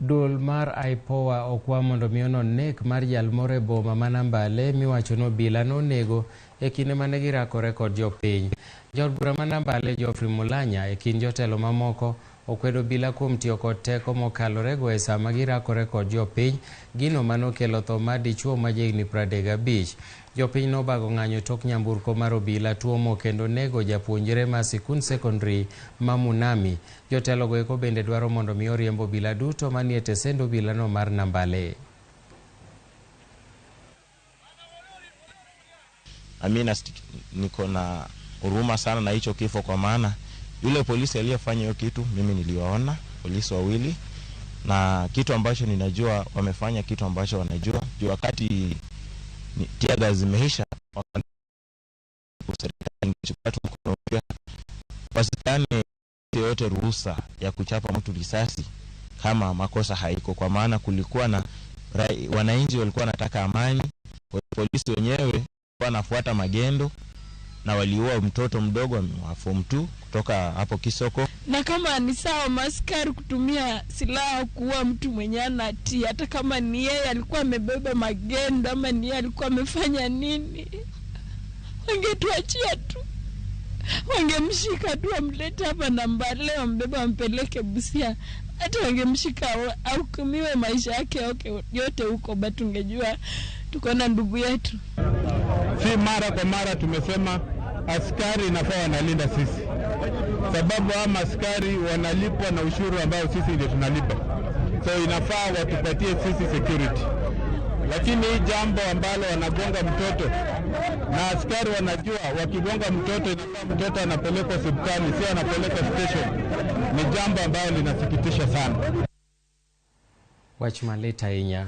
Dul mar IPOA okwa mondo miono nek mar jalmore boma ma Nambale miwacho no obila nonego e kinde mane girakore kod jopiny. Jod bura ma Nambale Geoffrey Mulanya e kind jotelo mamoko okwedo obila kuom tiyo kod teko mokalore go e sama girakore kod jopiny, gino manokelo tho mar dichuo ma jahigni 35. Jopiny nobago ng'anyo tok nyamburko mar obila tuomo kendo nego japuonjre ma sikund secondary ma Munami. Jotelo go eko bende dwaro mondo mi oriemb obila duto manie tesend obila no mar Nambale. Amina, niko na huruma sana na hicho kifo, kwa maana yule polisi aliyefanya hiyo kitu mimi niliwaona, polisi wawili, na kitu ambacho ninajua wamefanya kitu ambacho wanajua. Juu wakati tiaga zimeisha wasitani yote ruhusa ya kuchapa mtu risasi kama makosa haiko, kwa maana kulikuwa na wananchi walikuwa wanataka amani. Polisi wenyewe wanafuata magendo na waliua mtoto mdogo wa form 2 kutoka hapo Kisoko. Na kama ni sawa maskari kutumia silaha kuua mtu mwenye anatii, hata kama ni yeye alikuwa amebeba magendo ama ni yeye alikuwa amefanya nini, wangetuachia tu, wangemshika tu amlete hapa Nambale, wambeba wampeleke Busia, hata wangemshika au kumiwe maisha yake yote huko, but ungejua tuko na ndugu yetu. Si mara kwa mara tumesema askari inafaa wanalinda sisi, sababu ama askari wanalipwa na ushuru ambao sisi ndio tunalipa, so inafaa watupatie sisi security. Lakini hii jambo ambalo wanagonga mtoto na askari wanajua wakigonga mtoto inafaa mtoto anapelekwa hospitali, sio anapelekwa station, ni jambo ambalo linasikitisha sana. Wachmaleta inya.